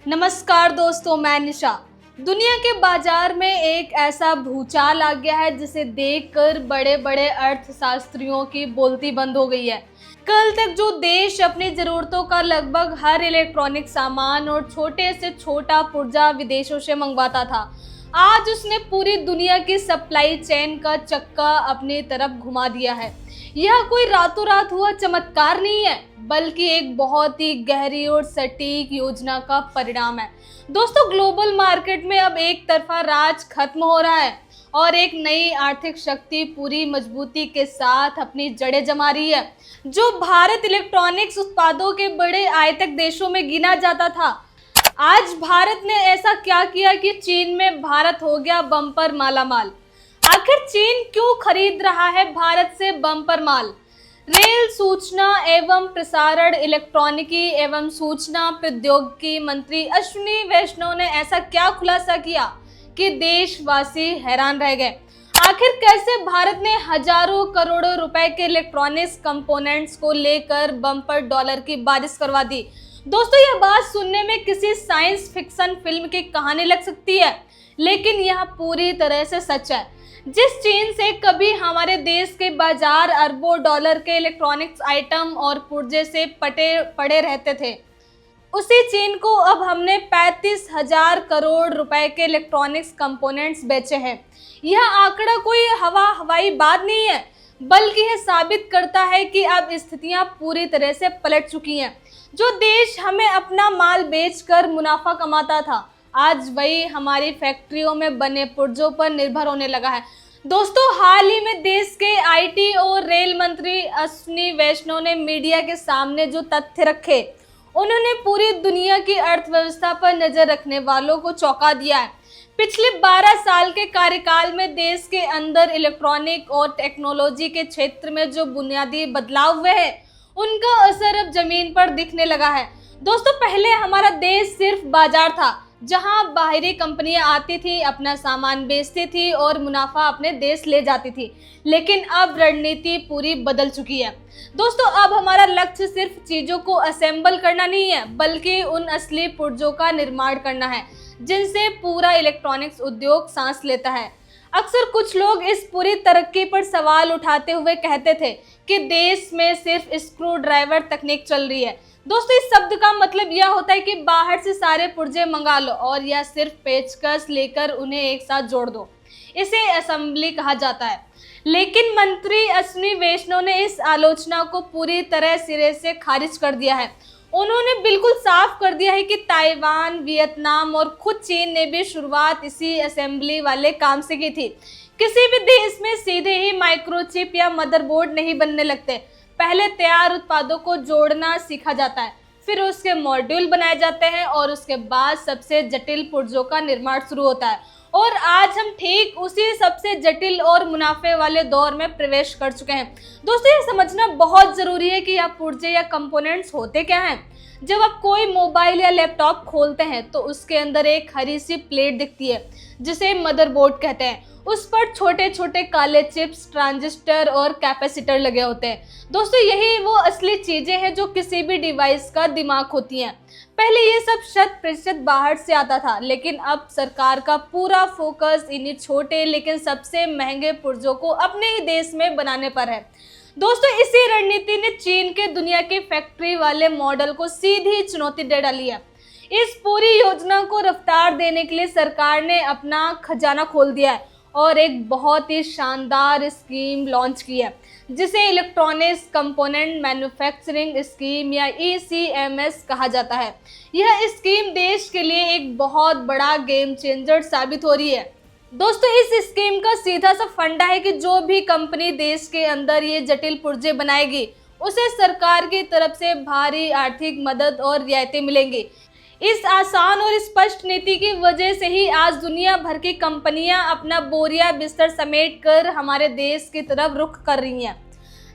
नमस्कार दोस्तों, मैं निशा। दुनिया के बाजार में एक ऐसा भूचाल आ गया है जिसे देखकर बड़े बड़े अर्थशास्त्रियों की बोलती बंद हो गई है। कल तक जो देश अपनी जरूरतों का लगभग हर इलेक्ट्रॉनिक सामान और छोटे से छोटा पुर्जा विदेशों से मंगवाता था, आज उसने पूरी दुनिया की सप्लाई चेन का चक्का अपनी तरफ घुमा दिया है। यह कोई रातों रात हुआ चमत्कार नहीं है, बल्कि एक बहुत ही गहरी और सटीक योजना का परिणाम है। दोस्तों, ग्लोबल मार्केट में अब एक तरफा राज खत्म हो रहा है और एक नई आर्थिक शक्ति पूरी मजबूती के साथ अपनी जड़ें जमा रही है। जो भारत इलेक्ट्रॉनिक्स उत्पादों के बड़े आयातक देशों में गिना जाता था, आज भारत ने ऐसा क्या किया कि चीन में भारत हो गया बम्पर मालामाल। आखिर चीन क्यों खरीद रहा है भारत से बम्पर माल? रेल सूचना एवं प्रसारण, इलेक्ट्रॉनिकी एवं सूचना प्रौद्योगिकी मंत्री अश्विनी वैष्णव ने ऐसा क्या खुलासा किया कि देशवासी हैरान रह गए। आखिर कैसे भारत ने हजारों करोड़ों रुपए के इलेक्ट्रॉनिक्स कंपोनेंट्स को लेकर बम्पर डॉलर की बारिश करवा दी। दोस्तों, यह बात सुनने में किसी साइंस फिक्शन फिल्म की कहानी लग सकती है, लेकिन यह पूरी तरह से सच है। जिस चीन से कभी हमारे देश के बाजार अरबों डॉलर के इलेक्ट्रॉनिक्स आइटम और पुर्जे से पड़े रहते थे, उसी चीन को अब हमने 35,000 करोड़ रुपए के इलेक्ट्रॉनिक्स कंपोनेंट्स बेचे हैं। यह आंकड़ा कोई हवाई बात नहीं है, बल्कि यह साबित करता है कि अब स्थितियां पूरी तरह से पलट चुकी हैं। जो देश हमें अपना माल बेचकर मुनाफा कमाता था, आज वही हमारी फैक्ट्रियों में बने पुर्जों पर निर्भर होने लगा है। दोस्तों, हाल ही में देश के आईटी और रेल मंत्री अश्विनी वैष्णव ने मीडिया के सामने जो तथ्य रखे, उन्होंने पूरी दुनिया की अर्थव्यवस्था पर नजर रखने वालों को चौंका दिया है। पिछले 12 साल के कार्यकाल में देश के अंदर इलेक्ट्रॉनिक और टेक्नोलॉजी के क्षेत्र में जो बुनियादी बदलाव हुए हैं, उनका असर अब जमीन पर दिखने लगा है। दोस्तों, पहले हमारा देश सिर्फ बाजार था जहां बाहरी कंपनियां आती थी, अपना सामान बेचती थी और मुनाफा अपने देश ले जाती थी। लेकिन अब रणनीति पूरी बदल चुकी है। दोस्तों, अब हमारा लक्ष्य सिर्फ चीज़ों को असेंबल करना नहीं है, बल्कि उन असली पुर्जों का निर्माण करना है जिनसे पूरा इलेक्ट्रॉनिक्स उद्योग सांस लेता है। अक्सर कुछ लोग इस पूरी तरक्की पर सवाल उठाते हुए कहते थे कि देश में सिर्फ स्क्रू ड्राइवर तकनीक चल रही है। दोस्तों, इस शब्द का मतलब यह होता है कि बाहर से सारे पुर्जे मंगा लो और या सिर्फ पेचकस लेकर उन्हें एक साथ जोड़ दो। इसे असेंबली कहा जाता है। लेकिन मंत्री अश्विनी वैष्णव ने इस आलोचना को पूरी तरह सिरे से खारिज कर दिया है। उन्होंने बिल्कुल साफ कर दिया है कि ताइवान, वियतनाम और खुद चीन ने भी शुरुआत इसी असेंबली वाले काम से की थी। किसी भी देश में सीधे ही माइक्रोचिप या मदरबोर्ड नहीं बनने लगते। पहले तैयार उत्पादों को जोड़ना सीखा जाता है, फिर उसके मॉड्यूल बनाए जाते हैं और उसके बाद सबसे जटिल पुर्जों का निर्माण शुरू होता है। और आज हम ठीक उसी सबसे जटिल और मुनाफे वाले दौर में प्रवेश कर चुके हैं। दोस्तों, ये समझना बहुत ज़रूरी है कि यह पुर्जे या कंपोनेंट्स होते क्या हैं। जब आप कोई मोबाइल या लैपटॉप खोलते हैं तो उसके अंदर एक हरी सी प्लेट दिखती है जिसे मदरबोर्ड कहते हैं। उस पर छोटे छोटे काले चिप्स, ट्रांजिस्टर और कैपेसिटर लगे होते हैं। दोस्तों, यही वो असली चीज़ें हैं जो किसी भी डिवाइस का दिमाग होती हैं। पहले ये सब 100% बाहर से आता था, लेकिन अब सरकार का पूरा फोकस इन्हीं छोटे लेकिन सबसे महंगे पुर्जों को अपने ही देश में बनाने पर है। दोस्तों, इसी रणनीति ने चीन के दुनिया के फैक्ट्री वाले मॉडल को सीधी चुनौती दे डाली है। इस पूरी योजना को रफ्तार देने के लिए सरकार ने अपना खजाना खोल दिया है और एक बहुत ही शानदार स्कीम लॉन्च की है, जिसे इलेक्ट्रॉनिक्स कंपोनेंट मैन्युफैक्चरिंग स्कीम या ECMS कहा जाता है। यह स्कीम देश के लिए एक बहुत बड़ा गेम चेंजर साबित हो रही है। दोस्तों, इस स्कीम का सीधा सा फंडा है कि जो भी कंपनी देश के अंदर ये जटिल पुर्जे बनाएगी, उसे सरकार की तरफ से भारी आर्थिक मदद और रियायतें मिलेंगी। इस आसान और स्पष्ट नीति की वजह से ही आज दुनिया भर की कंपनियां अपना बोरिया बिस्तर समेट कर हमारे देश की तरफ रुख कर रही हैं।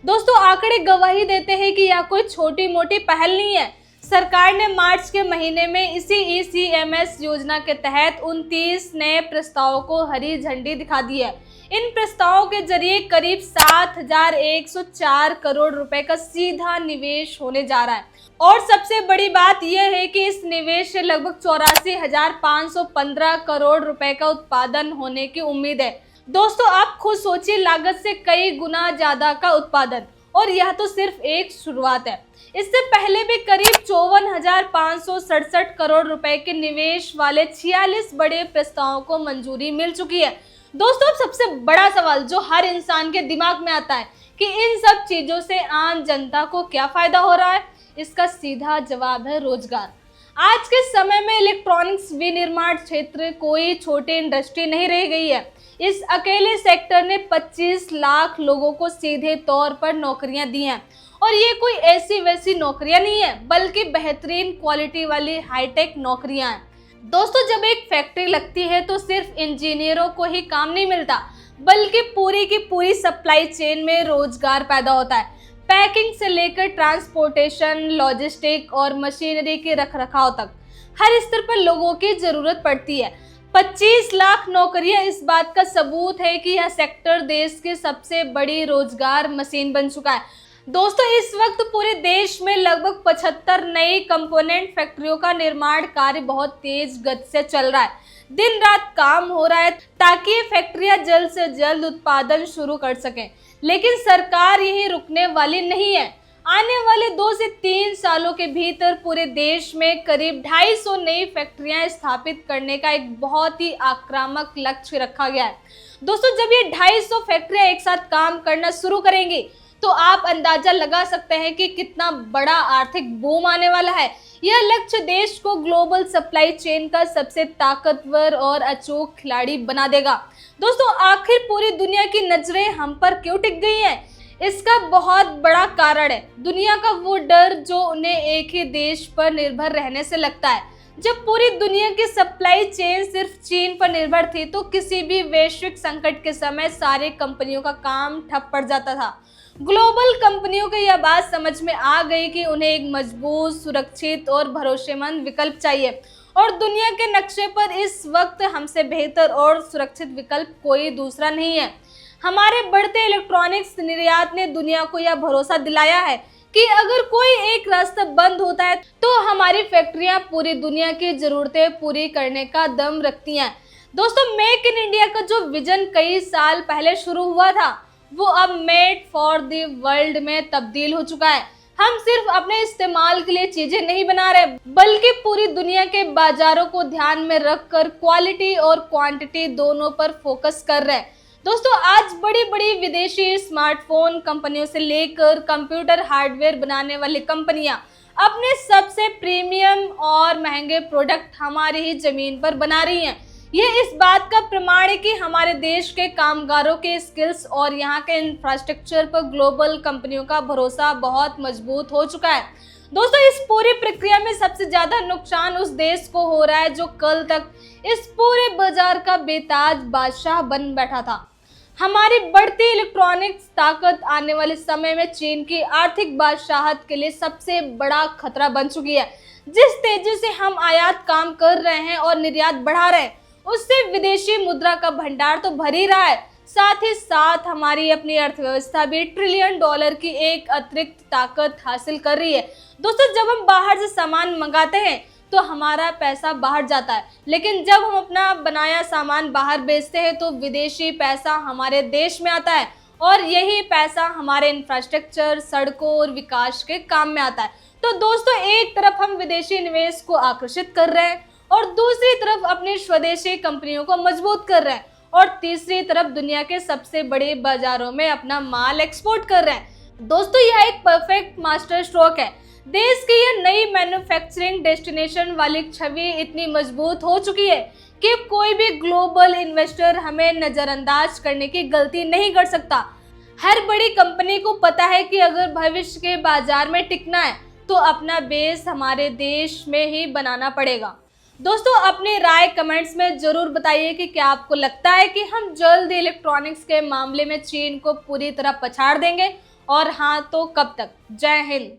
दोस्तों, आंकड़े गवाही देते हैं कि यह कोई छोटी मोटी पहल नहीं है। सरकार ने मार्च के महीने में इसी ECMS योजना के तहत 29 नए प्रस्तावों को हरी झंडी दिखा दी है। इन प्रस्तावों के जरिए करीब 7,104 करोड़ रुपए का सीधा निवेश होने जा रहा है और सबसे बड़ी बात यह है कि इस निवेश से लगभग 84,515 करोड़ रुपए का उत्पादन होने की उम्मीद है। दोस्तों आप खुद सोचिए, लागत से कई गुना ज्यादा का उत्पादन, और यह तो सिर्फ एक शुरुआत है। इससे पहले भी करीब 54,567 करोड़ रुपए के निवेश वाले 46 बड़े प्रस्तावों को मंजूरी मिल चुकी है। दोस्तों अब सबसे बड़ा सवाल जो हर इंसान के दिमाग में आता है कि इन सब चीजों से आम जनता को क्या फायदा हो रहा है, इसका सीधा जवाब है रोजगार। आज के समय में इलेक्ट्रॉनिक्स विनिर्माण क्षेत्र कोई छोटी इंडस्ट्री नहीं रह गई है। इस अकेले सेक्टर ने 25 लाख लोगों को सीधे तौर पर नौकरियां दी हैं, और ये कोई ऐसी वैसी नौकरियां नहीं है, बल्कि बेहतरीन क्वालिटी वाली हाईटेक नौकरियां हैं। दोस्तों जब एक फैक्ट्री लगती है तो सिर्फ इंजीनियरों को ही काम नहीं मिलता, बल्कि पूरी की पूरी सप्लाई चेन में रोजगार पैदा होता है। पैकिंग से लेकर ट्रांसपोर्टेशन, लॉजिस्टिक और मशीनरी के रखरखाव तक हर स्तर पर लोगों की जरूरत पड़ती है। 25 लाख नौकरियां इस बात का सबूत है कि यह सेक्टर देश की सबसे बड़ी रोजगार मशीन बन चुका है। दोस्तों इस वक्त पूरे देश में लगभग 75 नई कंपोनेंट फैक्ट्रियों का निर्माण कार्य बहुत तेज गति से चल रहा है। दिन रात काम हो रहा है ताकि ये फैक्ट्रियां जल्द से जल्द उत्पादन शुरू कर सकें। लेकिन सरकार यही रुकने वाली नहीं है। आने वाले 2 से 3 सालों के भीतर पूरे देश में करीब 250 नई फैक्ट्रियां स्थापित करने का एक बहुत ही आक्रामक लक्ष्य रखा गया है। दोस्तों जब ये 250 फैक्ट्रियां एक साथ काम करना शुरू करेंगी तो आप अंदाजा लगा सकते हैं कि कितना बड़ा आर्थिक बूम आने वाला है। यह लक्ष्य देश को ग्लोबल सप्लाई चेन का सबसे ताकतवर और अचूक खिलाड़ी बना देगा। दोस्तों आखिर पूरी दुनिया की नजरें हम पर क्यों टिक गई हैं? इसका बहुत बड़ा कारण है दुनिया का वो डर जो उन्हें एक ही देश पर निर्भर रहने से लगता है। जब पूरी दुनिया की सप्लाई चेन सिर्फ चीन पर निर्भर थी तो किसी भी वैश्विक संकट के समय सारी कंपनियों का काम ठप पड़ जाता था। ग्लोबल कंपनियों को यह बात समझ में आ गई कि उन्हें एक मजबूत, सुरक्षित और भरोसेमंद विकल्प चाहिए, और दुनिया के नक्शे पर इस वक्त हमसे बेहतर और सुरक्षित विकल्प कोई दूसरा नहीं है। हमारे बढ़ते इलेक्ट्रॉनिक्स निर्यात ने दुनिया को यह भरोसा दिलाया है कि अगर कोई एक रास्ता बंद होता है तो हमारी फैक्ट्रियां पूरी दुनिया की जरूरतें पूरी करने का दम रखती हैं। दोस्तों मेक इन इंडिया का जो विजन कई साल पहले शुरू हुआ था वो अब मेड फॉर द वर्ल्ड में तब्दील हो चुका है। हम सिर्फ अपने इस्तेमाल के लिए चीजें नहीं बना रहे, बल्कि पूरी दुनिया के बाजारों को ध्यान में रखकर क्वालिटी और क्वांटिटी दोनों पर फोकस कर रहे हैं। दोस्तों आज बड़ी बड़ी विदेशी स्मार्टफोन कंपनियों से लेकर कंप्यूटर हार्डवेयर बनाने वाली कंपनियां अपने सबसे प्रीमियम और महंगे प्रोडक्ट हमारी ही जमीन पर बना रही हैं। ये इस बात का प्रमाण है कि हमारे देश के कामगारों के स्किल्स और यहाँ के इंफ्रास्ट्रक्चर पर ग्लोबल कंपनियों का भरोसा बहुत मजबूत हो चुका है। दोस्तों इस पूरी प्रक्रिया में सबसे ज्यादा नुकसान उस देश को हो रहा है जो कल तक इस पूरे बाजार का बेताज बादशाह बन बैठा था। हमारी बढ़ती इलेक्ट्रॉनिक्स ताकत आने वाले समय में चीन की आर्थिक बादशाहत के लिए सबसे बड़ा खतरा बन चुकी है। जिस तेजी से हम आयात काम कर रहे हैं और निर्यात बढ़ा रहे हैं उससे विदेशी मुद्रा का भंडार तो भर ही रहा है, साथ ही साथ हमारी अपनी अर्थव्यवस्था भी $1 ट्रिलियन की एक अतिरिक्त ताकत हासिल कर रही है। दोस्तों जब हम बाहर से सामान मंगाते हैं तो हमारा पैसा बाहर जाता है, लेकिन जब हम अपना बनाया सामान बाहर बेचते हैं तो विदेशी पैसा हमारे देश में आता है, और यही पैसा हमारे इंफ्रास्ट्रक्चर, सड़कों और विकास के काम में आता है। तो दोस्तों एक तरफ हम विदेशी निवेश को आकर्षित कर रहे हैं और दूसरी तरफ अपनी स्वदेशी कंपनियों को मजबूत कर रहे हैं, और तीसरी तरफ दुनिया के सबसे बड़े बाजारों में अपना माल एक्सपोर्ट कर रहे हैं। दोस्तों यह एक परफेक्ट मास्टर स्ट्रोक है। देश की यह नई मैन्युफैक्चरिंग डेस्टिनेशन वाली छवि इतनी मजबूत हो चुकी है कि कोई भी ग्लोबल इन्वेस्टर हमें नजरअंदाज करने की गलती नहीं कर सकता। हर बड़ी कंपनी को पता है कि अगर भविष्य के बाजार में टिकना है तो अपना बेस हमारे देश में ही बनाना पड़ेगा। दोस्तों अपनी राय कमेंट्स में जरूर बताइए कि क्या आपको लगता है कि हम जल्द इलेक्ट्रॉनिक्स के मामले में चीन को पूरी तरह पछाड़ देंगे, और हाँ तो कब तक। जय हिंद।